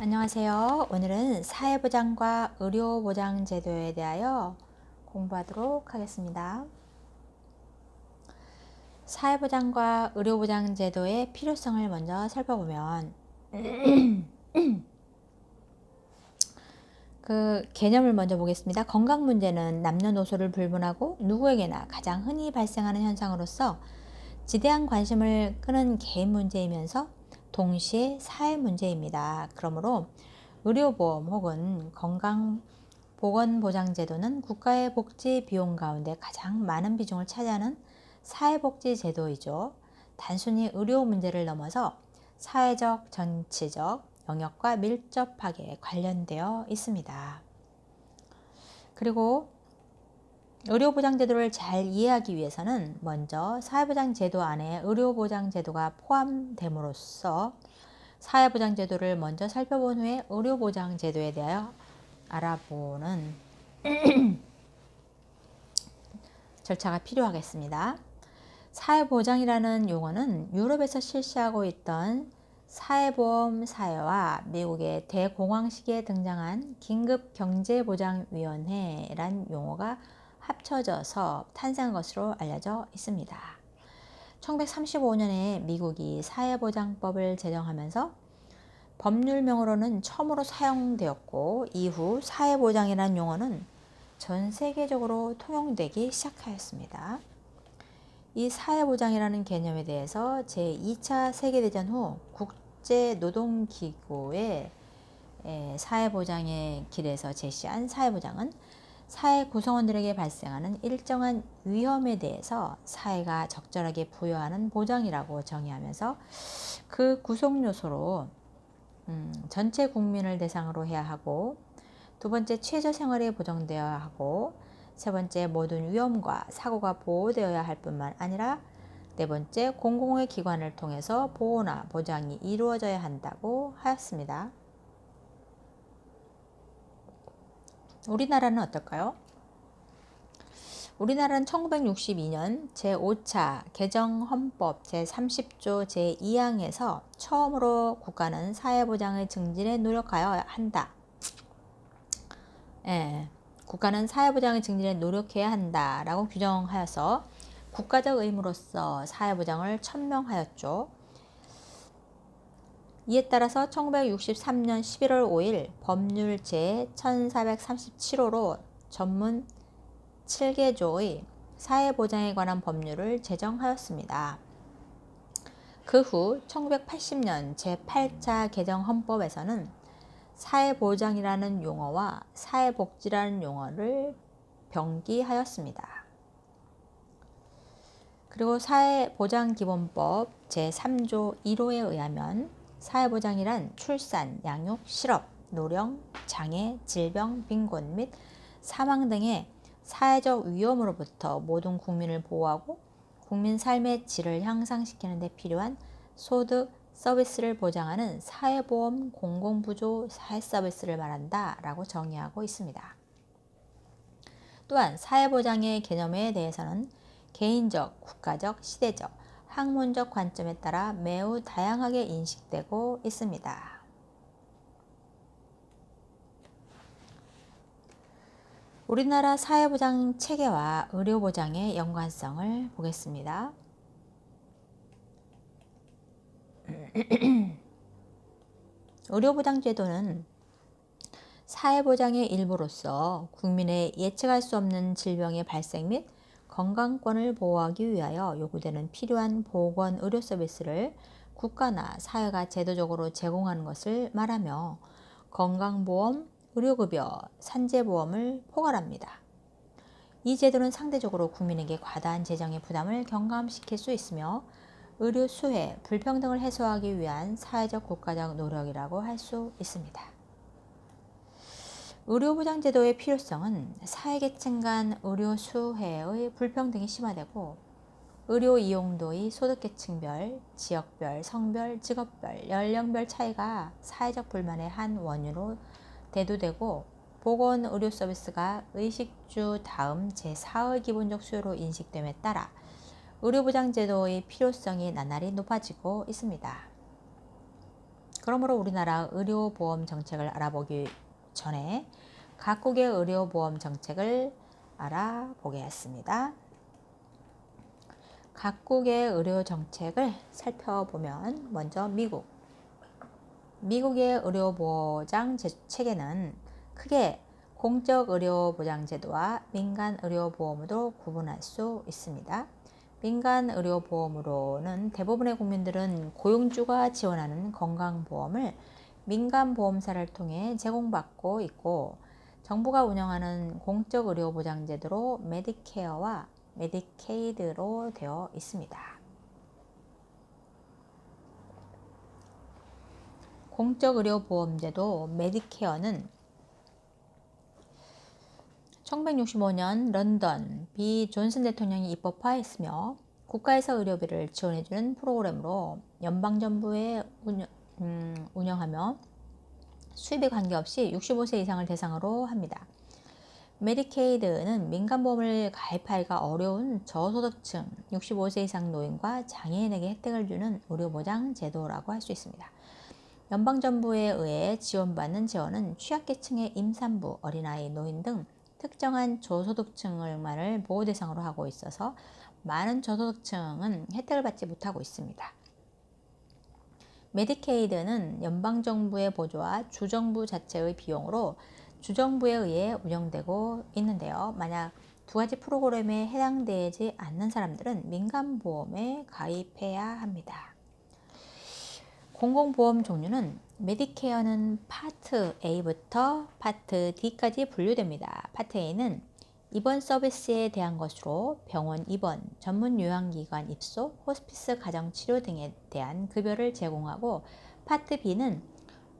안녕하세요. 오늘은 사회보장과 의료보장제도에 대하여 공부하도록 하겠습니다. 사회보장과 의료보장제도의 필요성을 먼저 살펴보면 그 개념을 먼저 보겠습니다. 건강 문제는 남녀노소를 불문하고 누구에게나 가장 흔히 발생하는 현상으로서 지대한 관심을 끄는 개인 문제이면서 동시에 사회 문제입니다. 그러므로 의료보험 혹은 건강보건보장제도는 국가의 복지 비용 가운데 가장 많은 비중을 차지하는 사회복지제도이죠. 단순히 의료 문제를 넘어서 사회적, 정치적 영역과 밀접하게 관련되어 있습니다. 그리고 의료보장제도를 잘 이해하기 위해서는 먼저 사회보장제도 안에 의료보장제도가 포함됨으로써 사회보장제도를 먼저 살펴본 후에 의료보장제도에 대하여 알아보는 절차가 필요하겠습니다. 사회보장이라는 용어는 유럽에서 실시하고 있던 사회보험 사회와 미국의 대공황 시기에 등장한 긴급경제보장위원회란 용어가 합쳐져서 탄생한 것으로 알려져 있습니다. 1935년에 미국이 사회보장법을 제정하면서 법률명으로는 처음으로 사용되었고 이후 사회보장이라는 용어는 전 세계적으로 통용되기 시작하였습니다. 이 사회보장이라는 개념에 대해서 제2차 세계대전 후 국제노동기구의 사회보장의 길에서 제시한 사회보장은 사회 구성원들에게 발생하는 일정한 위험에 대해서 사회가 적절하게 부여하는 보장이라고 정의하면서 그 구성요소로 전체 국민을 대상으로 해야 하고, 두 번째 최저생활이 보장되어야 하고, 세 번째 모든 위험과 사고가 보호되어야 할 뿐만 아니라 네 번째 공공의 기관을 통해서 보호나 보장이 이루어져야 한다고 하였습니다. 우리나라는 어떨까요? 우리나라는 1962년 제5차 개정헌법 제30조 제2항에서 처음으로 국가는 사회보장의 증진에 노력하여야 한다. 국가는 사회보장의 증진에 노력해야 한다라고 규정하여서 국가적 의무로서 사회보장을 천명하였죠. 이에 따라서 1963년 11월 5일 법률 제1437호로 전문 7개조의 사회보장에 관한 법률을 제정하였습니다. 그 후 1980년 제8차 개정헌법에서는 사회보장이라는 용어와 사회복지라는 용어를 병기하였습니다. 그리고 사회보장기본법 제3조 1호에 의하면 사회보장이란 출산, 양육, 실업, 노령, 장애, 질병, 빈곤 및 사망 등의 사회적 위험으로부터 모든 국민을 보호하고 국민 삶의 질을 향상시키는 데 필요한 소득, 서비스를 보장하는 사회보험 공공부조 사회서비스를 말한다 라고 정의하고 있습니다. 또한 사회보장의 개념에 대해서는 개인적, 국가적, 시대적, 학문적 관점에 따라 매우 다양하게 인식되고 있습니다. 우리나라 사회보장 체계와 의료보장의 연관성을 보겠습니다. 의료보장제도는 사회보장의 일부로서 국민의 예측할 수 없는 질병의 발생 및 건강권을 보호하기 위하여 요구되는 필요한 보건 의료 서비스를 국가나 사회가 제도적으로 제공하는 것을 말하며 건강보험, 의료급여, 산재보험을 포괄합니다. 이 제도는 상대적으로 국민에게 과다한 재정의 부담을 경감시킬 수 있으며 의료 수혜, 불평등을 해소하기 위한 사회적 국가적 노력이라고 할 수 있습니다. 의료보장제도의 필요성은 사회계층 간 의료 수혜의 불평등이 심화되고 의료 이용도의 소득계층별, 지역별, 성별, 직업별, 연령별 차이가 사회적 불만의 한 원인으로 대두되고 보건의료 서비스가 의식주 다음 제4의 기본적 수요로 인식됨에 따라 의료보장제도의 필요성이 나날이 높아지고 있습니다. 그러므로 우리나라 의료보험 정책을 알아보기 전에 각국의 의료보험 정책을 알아보겠습니다. 각국의 의료 정책을 살펴보면 먼저 미국의 의료보장 체계는 크게 공적 의료보장제도와 민간 의료보험으로 구분할 수 있습니다. 민간 의료보험으로는 대부분의 국민들은 고용주가 지원하는 건강보험을 민간보험사를 통해 제공받고 있고, 정부가 운영하는 공적 의료보장제도로 메디케어와 메디케이드로 되어 있습니다. 공적의료보험제도 메디케어는 1965년 런던 비 존슨 대통령이 입법화했으며 국가에서 의료비를 지원해주는 프로그램으로 연방정부에 운영하며 수입에 관계없이 65세 이상을 대상으로 합니다. 메디케이드는 민간보험을 가입하기가 어려운 저소득층, 65세 이상 노인과 장애인에게 혜택을 주는 의료보장 제도라고 할 수 있습니다. 연방정부에 의해 지원받는 재원은 취약계층의 임산부, 어린아이, 노인 등 특정한 저소득층을만을 보호 대상으로 하고 있어서 많은 저소득층은 혜택을 받지 못하고 있습니다. 메디케이드는 연방정부의 보조와 주정부 자체의 비용으로 주정부에 의해 운영되고 있는데요. 만약 두 가지 프로그램에 해당되지 않는 사람들은 민간보험에 가입해야 합니다. 공공보험 종류는 메디케어는 파트 A부터 파트 D까지 분류됩니다. 파트 A는 입원 서비스에 대한 것으로 병원 입원, 전문 요양기관 입소, 호스피스 가정치료 등에 대한 급여를 제공하고, 파트 B는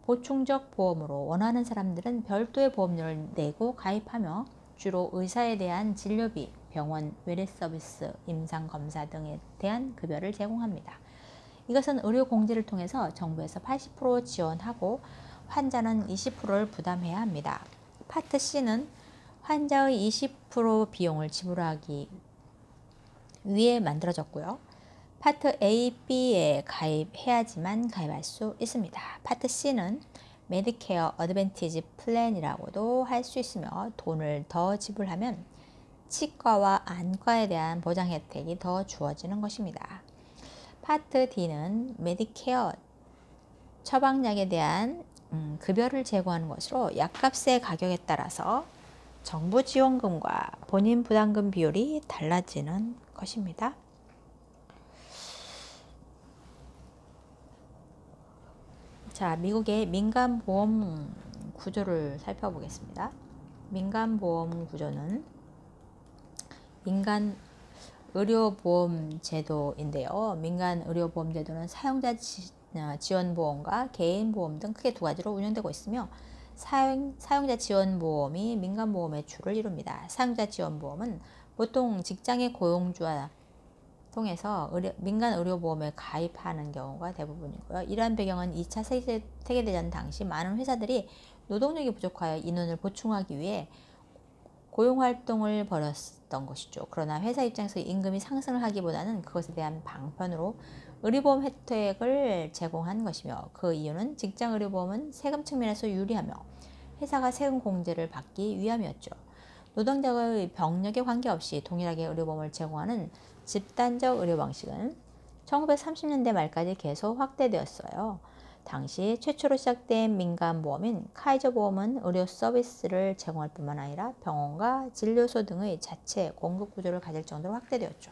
보충적 보험으로 원하는 사람들은 별도의 보험료를 내고 가입하며 주로 의사에 대한 진료비, 병원 외래 서비스, 임상검사 등에 대한 급여를 제공합니다. 이것은 의료공제를 통해서 정부에서 80% 지원하고 환자는 20%를 부담해야 합니다. 파트 C는 환자의 20% 비용을 지불하기 위해 만들어졌고요. 파트 A, B에 가입해야지만 가입할 수 있습니다. 파트 C는 메디케어 어드밴티지 플랜이라고도 할 수 있으며, 돈을 더 지불하면 치과와 안과에 대한 보장 혜택이 더 주어지는 것입니다. 파트 D는 메디케어 처방약에 대한 급여를 제공하는 것으로 약값의 가격에 따라서 정부 지원금과 본인 부담금 비율이 달라지는 것입니다. 자, 미국의 민간보험 구조를 살펴보겠습니다. 민간보험 구조는 민간 의료보험 제도인데요. 민간 의료보험 제도는 사용자 지원보험과 개인보험 등 크게 두 가지로 운영되고 있으며, 사용자 지원보험이 민간보험의 주를 이룹니다. 사용자 지원보험은 보통 직장의 고용주와 통해서 민간 의료보험에 가입하는 경우가 대부분이고요. 이러한 배경은 2차 세계대전 당시 많은 회사들이 노동력이 부족하여 인원을 보충하기 위해 고용활동을 벌였던 것이죠. 그러나 회사 입장에서 임금이 상승을 하기보다는 그것에 대한 방편으로 의료보험 혜택을 제공한 것이며, 그 이유는 직장 의료보험은 세금 측면에서 유리하며 회사가 세금 공제를 받기 위함이었죠. 노동자의 병력에 관계없이 동일하게 의료보험을 제공하는 집단적 의료 방식은 1930년대 말까지 계속 확대되었어요. 당시 최초로 시작된 민간보험인 카이저 보험은 의료 서비스를 제공할 뿐만 아니라 병원과 진료소 등의 자체 공급 구조를 가질 정도로 확대되었죠.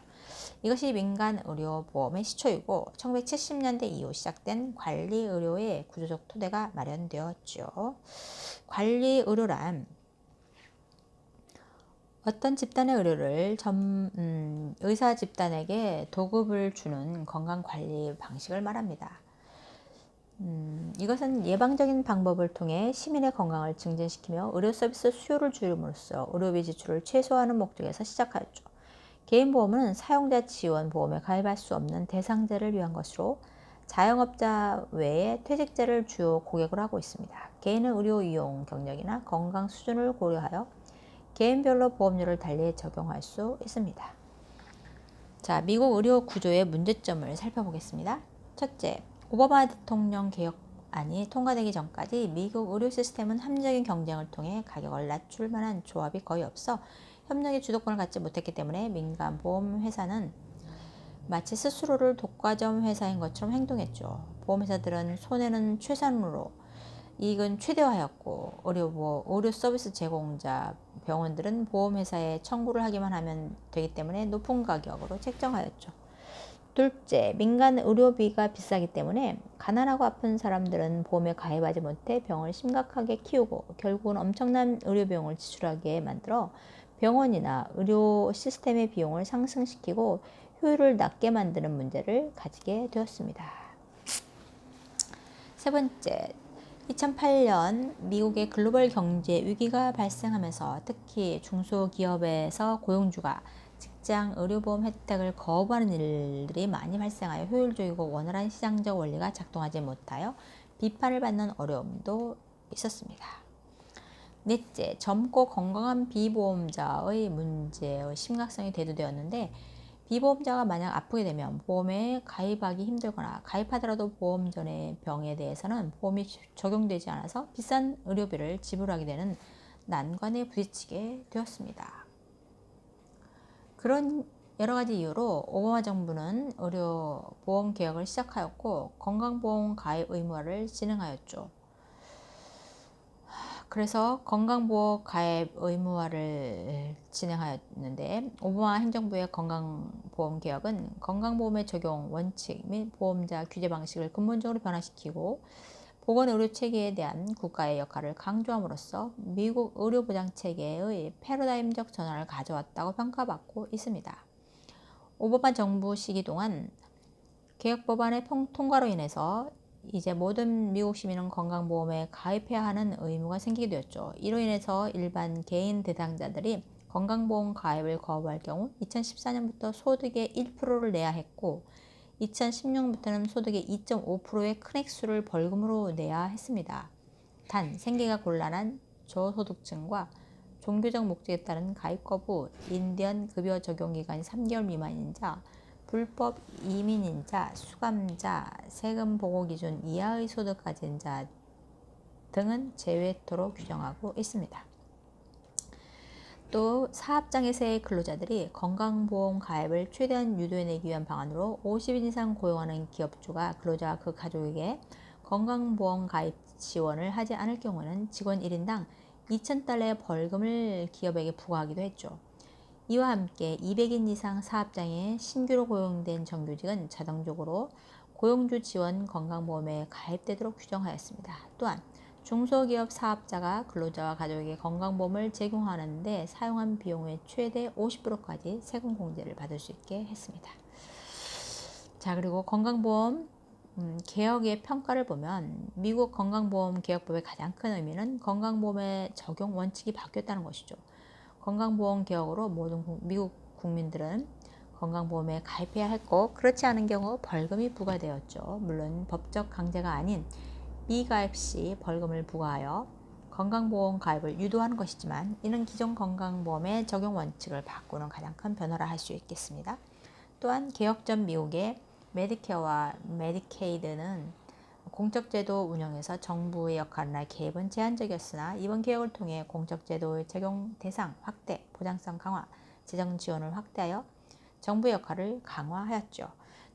이것이 민간 의료보험의 시초이고, 1970년대 이후 시작된 관리의료의 구조적 토대가 마련되었죠. 관리의료란 어떤 집단의 의료를 의사 집단에게 도급을 주는 건강관리 방식을 말합니다. 이것은 예방적인 방법을 통해 시민의 건강을 증진시키며 의료 서비스 수요를 줄임으로써 의료비 지출을 최소화하는 목적에서 시작하였죠. 개인보험은 사용자 지원 보험에 가입할 수 없는 대상자를 위한 것으로, 자영업자 외에 퇴직자를 주요 고객으로 하고 있습니다. 개인은 의료 이용 경력이나 건강 수준을 고려하여 개인별로 보험료를 달리 적용할 수 있습니다. 자, 미국 의료 구조의 문제점을 살펴보겠습니다. 첫째, 오바마 대통령 개혁 안이 통과되기 전까지 미국 의료 시스템은 합리적인 경쟁을 통해 가격을 낮출 만한 조합이 거의 없어 협력의 주도권을 갖지 못했기 때문에 민간 보험 회사는 마치 스스로를 독과점 회사인 것처럼 행동했죠. 보험회사들은 손해는 최선으로 이익은 최대화하였고 의료 서비스 제공자 병원들은 보험회사에 청구를 하기만 하면 되기 때문에 높은 가격으로 책정하였죠. 둘째, 민간 의료비가 비싸기 때문에 가난하고 아픈 사람들은 보험에 가입하지 못해 병을 심각하게 키우고 결국은 엄청난 의료비용을 지출하게 만들어 병원이나 의료 시스템의 비용을 상승시키고 효율을 낮게 만드는 문제를 가지게 되었습니다. 세 번째, 2008년 미국의 글로벌 경제 위기가 발생하면서 특히 중소기업에서 고용주가 직장 의료보험 혜택을 거부하는 일들이 많이 발생하여 효율적이고 원활한 시장적 원리가 작동하지 못하여 비판을 받는 어려움도 있었습니다. 넷째, 젊고 건강한 비보험자의 문제의 심각성이 대두되었는데 비보험자가 만약 아프게 되면 보험에 가입하기 힘들거나 가입하더라도 보험 전의 병에 대해서는 보험이 적용되지 않아서 비싼 의료비를 지불하게 되는 난관에 부딪히게 되었습니다. 그런 여러 가지 이유로 오바마 정부는 의료보험 개혁을 시작하였고 건강보험 가입 의무화를 진행하였죠. 그래서 건강보험 가입 의무화를 진행하였는데 오바마 행정부의 건강보험 개혁은 건강보험의 적용 원칙 및 보험자 규제 방식을 근본적으로 변화시키고 보건의료체계에 대한 국가의 역할을 강조함으로써 미국 의료보장체계의 패러다임적 전환을 가져왔다고 평가받고 있습니다. 오바마 정부 시기 동안 개혁법안의 통과로 인해서 이제 모든 미국 시민은 건강보험에 가입해야 하는 의무가 생기게 되었죠. 이로 인해서 일반 개인 대상자들이 건강보험 가입을 거부할 경우 2014년부터 소득의 1%를 내야 했고 2016년부터는 소득의 2.5%의 큰 액수를 벌금으로 내야 했습니다. 단 생계가 곤란한 저소득층과 종교적 목적에 따른 가입 거부, 인디언 급여 적용 기간이 3개월 미만인 자, 불법 이민인 자, 수감자, 세금 보고 기준 이하의 소득 가진 자 등은 제외토록 규정하고 있습니다. 또 사업장에서의 근로자들이 건강보험 가입을 최대한 유도해내기 위한 방안으로 50인 이상 고용하는 기업주가 근로자와 그 가족에게 건강보험 가입 지원을 하지 않을 경우에는 직원 1인당 2,000달러의 벌금을 기업에게 부과하기도 했죠. 이와 함께 200인 이상 사업장에 신규로 고용된 정규직은 자동적으로 고용주 지원 건강보험에 가입되도록 규정하였습니다. 또한 중소기업 사업자가 근로자와 가족에게 건강보험을 제공하는데 사용한 비용의 최대 50%까지 세금 공제를 받을 수 있게 했습니다. 자, 그리고 건강보험 개혁의 평가를 보면 미국 건강보험 개혁법의 가장 큰 의미는 건강보험의 적용 원칙이 바뀌었다는 것이죠. 건강보험 개혁으로 모든 미국 국민들은 건강보험에 가입해야 했고 그렇지 않은 경우 벌금이 부과되었죠. 물론 법적 강제가 아닌 미가입 시 벌금을 부과하여 건강보험 가입을 유도하는 것이지만 이는 기존 건강보험의 적용 원칙을 바꾸는 가장 큰 변화라 할 수 있겠습니다. 또한 개혁 전 미국의 메디케어와 메디케이드는 공적제도 운영에서 정부의 역할이나 개입은 제한적이었으나 이번 개혁을 통해 공적제도의 적용 대상 확대, 보장성 강화, 재정 지원을 확대하여 정부의 역할을 강화하였죠.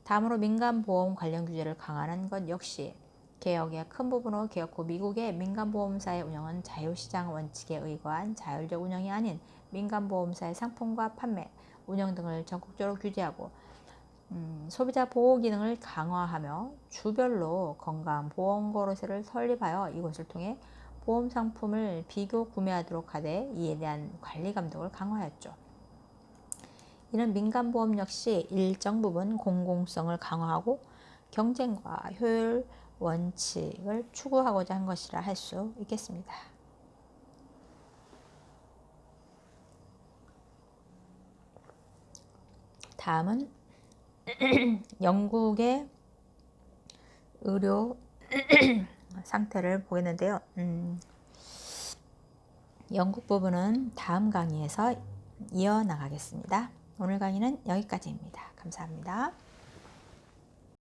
다음으로 민간보험 관련 규제를 강화하는 것 역시 개혁의 큰 부분으로 개혁 후 미국의 민간보험사의 운영은 자유시장 원칙에 의거한 자율적 운영이 아닌 민간보험사의 상품과 판매, 운영 등을 전국적으로 규제하고 소비자 보호 기능을 강화하며 주별로 건강보험거래소를 설립하여 이것을 통해 보험 상품을 비교 구매하도록 하되 이에 대한 관리 감독을 강화하였죠. 이는 민간보험 역시 일정 부분 공공성을 강화하고 경쟁과 효율 원칙을 추구하고자 한 것이라 할 수 있겠습니다. 다음은 영국의 의료 상태를 보겠는데요. 영국 부분은 다음 강의에서 이어나가겠습니다. 오늘 강의는 여기까지입니다. 감사합니다.